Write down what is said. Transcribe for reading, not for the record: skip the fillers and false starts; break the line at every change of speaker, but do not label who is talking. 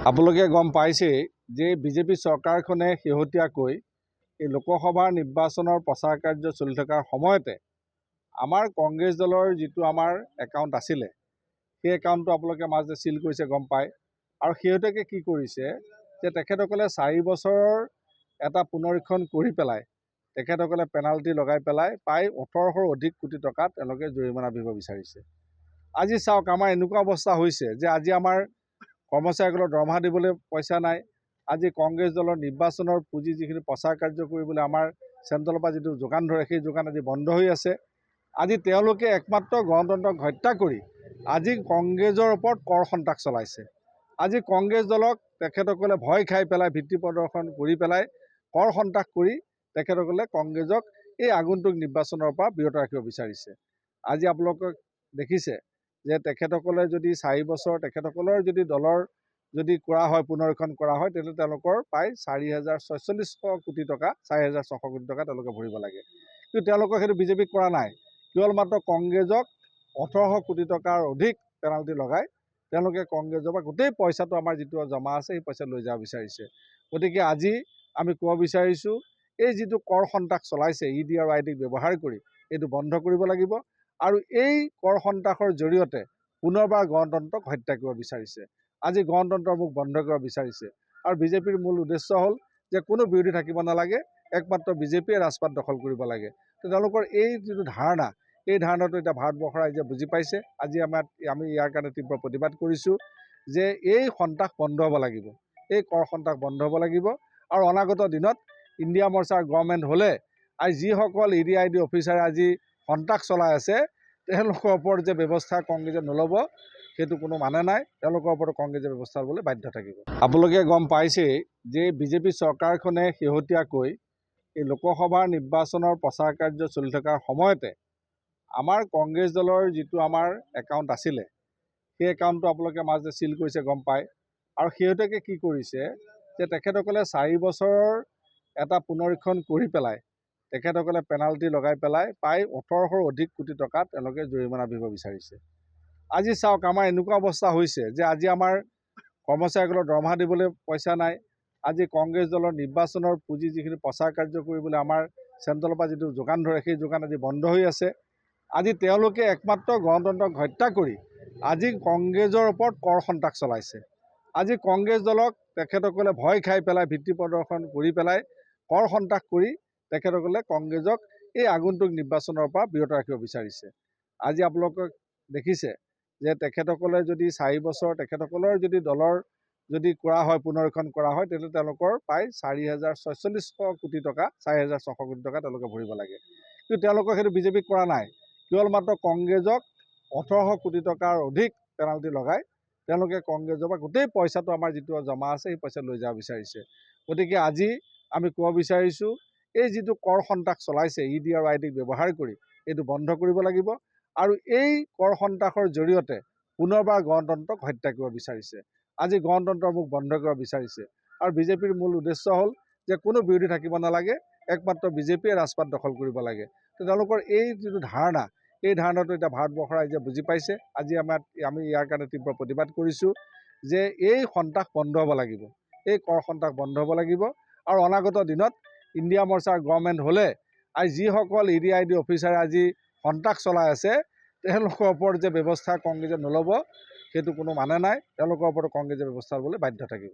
আপোনালোকে গম পাইছেই যে বিজেপি চৰকাৰখনে শেহতীয়াকৈ এই লোকসভাৰ নিৰ্বাচনৰ প্ৰচাৰ কাৰ্য চলি থকাৰ সময়তে আমাৰ কংগ্ৰেছ দলৰ যিটো আমাৰ একাউণ্ট আছিলে সেই একাউণ্টটো আপোনালোকে মাজতে চিল কৰিছে গম পায়। আৰু শেহতীয়াকৈ কি কৰিছে যে তেখেতসকলে 4 বছৰৰ এটা পুনৰীক্ষণ কৰি পেলাই তেখেতসকলে পেনাল্টি লগাই পেলাই প্ৰায় 1800 অধিক কোটি টকা তেওঁলোকে জৰিমনা দিব বিচাৰিছে। আজি চাওক আমাৰ এনেকুৱা অৱস্থা হৈছে যে আজি আমাৰ কৰ্মচাৰীসকলৰ দৰমহা দিবলৈ পইচা নাই। আজি কংগ্ৰেছ দলৰ নিৰ্বাচনৰ পুঁজি যিখিনি প্ৰচাৰ কাৰ্য কৰিবলৈ আমাৰ চেণ্ট্ৰেলৰ পৰা যিটো যোগান ধৰে সেই যোগান আজি বন্ধ হৈ আছে। আজি তেওঁলোকে একমাত্ৰ গণতন্ত্ৰক হত্যা কৰি আজি কংগ্ৰেছৰ ওপৰত কৰ সন্ত্ৰাস চলাইছে। আজি কংগ্ৰেছ দলক তেখেতসকলে ভয় খাই পেলাই ভিত্তি প্ৰদৰ্শন কৰি পেলাই কৰ সন্ত্ৰাস কৰি তেখেতসকলে কংগ্ৰেছক এই আগন্তুক নিৰ্বাচনৰ পৰা বিৰত ৰাখিব বিচাৰিছে। আজি আপোনালোকক দেখিছে যে তেখেতসকলে যদি 4 বছৰ তেখেতসকলৰ যদি দলৰ যদি কৰা হয় পুনৰীক্ষণ কৰা হয় তেতিয়াহ'লে তেওঁলোকৰ প্ৰায় 4046 কোটি টকা 4600 কোটি টকা তেওঁলোকে ভৰিব লাগে। কিন্তু তেওঁলোকক সেইটো বিজেপিক কৰা নাই, কেৱল মাত্ৰ কংগ্ৰেছক 1800 কোটি টকাৰ অধিক পেনাল্টি লগাই তেওঁলোকে কংগ্ৰেছৰ পৰা গোটেই পইচাটো আমাৰ যিটো জমা আছে সেই পইচা লৈ যাব বিচাৰিছে। গতিকে আজি আমি ক'ব বিচাৰিছোঁ এই যিটো কৰ সন্ত্ৰাস চলাইছে ED আৰু IDক ব্যৱহাৰ কৰি এইটো বন্ধ কৰিব লাগিব। আৰু এই কৰ সন্ত্ৰাসৰ জৰিয়তে পুনৰবাৰ গণতন্ত্ৰক হত্যা কৰিব বিচাৰিছে। আজি গণতন্ত্ৰৰ মুখ বন্ধ কৰিব বিচাৰিছে। আৰু বিজেপিৰ মূল উদ্দেশ্য হ'ল যে কোনো বিৰোধী থাকিব নালাগে, একমাত্ৰ বিজেপিয়ে ৰাজপাট দখল কৰিব লাগে। তেওঁলোকৰ এই যিটো ধাৰণা এই ধাৰণাটো এতিয়া ভাৰতবৰ্ষৰ ৰাইজে বুজি পাইছে। আজি আমি ইয়াৰ কাৰণে তীব্ৰ প্ৰতিবাদ কৰিছোঁ যে এই সন্ত্ৰাস বন্ধ হ'ব লাগিব, এই কৰ সন্ত্ৰাস বন্ধ হ'ব লাগিব। আৰু অনাগত দিনত ইণ্ডিয়া মৰ্চাৰ গভৰ্ণমেণ্ট হ'লে আজি যিসকল ED ID অফিচাৰে আজি সন্ত্ৰাস চলাই আছে তেওঁলোকৰ ওপৰত যে ব্যৱস্থা কংগ্ৰেছে নল'ব সেইটো কোনো মানে নাই। তেওঁলোকৰ ওপৰত কংগ্ৰেছে ব্যৱস্থা ল'বলৈ বাধ্য থাকিব। আপোনালোকে গম পাইছেই যে বিজেপি চৰকাৰখনে শেহতীয়াকৈ এই লোকসভাৰ নিৰ্বাচনৰ প্ৰচাৰ কাৰ্য চলি থকাৰ সময়তে আমাৰ কংগ্ৰেছ দলৰ যিটো আমাৰ একাউণ্ট আছিলে সেই একাউণ্টটো আপোনালোকে মাজতে চিল কৰিছে গম পায়। আৰু শেহতীয়াকৈ কি কৰিছে যে তেখেতসকলে 4 বছৰৰ এটা পুনৰীক্ষণ কৰি পেলাই তেখেতসকলে পেনাল্টি লগাই পেলাই প্ৰায় 1800 অধিক কোটি টকা তেওঁলোকে জৰিমনা দিব বিচাৰিছে। আজি চাওক আমাৰ এনেকুৱা অৱস্থা হৈছে যে আজি আমাৰ কৰ্মচাৰীসকলৰ দৰমহা দিবলৈ পইচা নাই। আজি কংগ্ৰেছ দলৰ নিৰ্বাচনৰ পুঁজি যিখিনি প্ৰচাৰ কাৰ্য কৰিবলৈ আমাৰ চেণ্ট্ৰেলৰ পৰা যিটো যোগান ধৰে সেই যোগান আজি বন্ধ হৈ আছে। আজি তেওঁলোকে একমাত্ৰ গণতন্ত্ৰক হত্যা কৰি আজি কংগ্ৰেছৰ ওপৰত কৰ সন্ত্ৰাস চলাইছে। আজি কংগ্ৰেছ দলক তেখেতসকলে ভয় খাই পেলাই ভিত্তি প্ৰদৰ্শন কৰি পেলাই কৰ সন্ত্ৰাস কৰি তেখেতসকলে কংগ্ৰেছক এই আগন্তুক নিৰ্বাচনৰ পৰা বিৰত ৰাখিব বিচাৰিছে। আজি আপোনালোকক দেখিছে যে তেখেতসকলে যদি 4 বছৰ তেখেতসকলৰ যদি দলৰ যদি কৰা হয় পুনৰীক্ষণ কৰা হয় তেতিয়াহ'লে তেওঁলোকৰ প্ৰায় 4046 কোটি টকা 4600 কোটি টকা তেওঁলোকে ভৰিব লাগে। কিন্তু তেওঁলোকক সেইটো বিজেপিক কৰা নাই, কেৱল মাত্ৰ কংগ্ৰেছক 1800 কোটি টকাৰ অধিক পেনাল্টি লগাই তেওঁলোকে কংগ্ৰেছৰ পৰা গোটেই পইচাটো আমাৰ যিটো জমা আছে সেই পইচা লৈ যাব বিচাৰিছে। গতিকে আজি আমি ক'ব বিচাৰিছোঁ এই যিটো কৰ সন্ত্ৰাস চলাইছে ED আৰু IDক ব্যৱহাৰ কৰি এইটো বন্ধ কৰিব লাগিব। আৰু এই কৰ সন্ত্ৰাসৰ জৰিয়তে পুনৰবাৰ গণতন্ত্ৰক হত্যা কৰিব বিচাৰিছে। আজি গণতন্ত্ৰৰ মুখ বন্ধ কৰিব বিচাৰিছে। আৰু বিজেপিৰ মূল উদ্দেশ্য হ'ল যে কোনো বিৰোধী থাকিব নালাগে, একমাত্ৰ বিজেপিয়ে ৰাজপাট দখল কৰিব লাগে। তেওঁলোকৰ এই যিটো ধাৰণা এই ধাৰণাটো এতিয়া ভাৰতবৰ্ষৰ ৰাইজে বুজি পাইছে। আজি আমি ইয়াৰ কাৰণে তীব্ৰ প্ৰতিবাদ কৰিছোঁ যে এই সন্ত্ৰাস বন্ধ হ'ব লাগিব, এই কৰ সন্ত্ৰাস বন্ধ হ'ব লাগিব। আৰু অনাগত দিনত ইণ্ডিয়া মৰ্চাৰ গভৰ্ণমেণ্ট হ'লে আজি যিসকল ED ID অফিচাৰে আজি সন্ত্ৰাস চলাই আছে তেওঁলোকৰ ওপৰত যে ব্যৱস্থা কংগ্ৰেছে নল'ব সেইটো কোনো মানে নাই। তেওঁলোকৰ ওপৰত কংগ্ৰেছে ব্যৱস্থা ল'বলৈ বাধ্য থাকিব।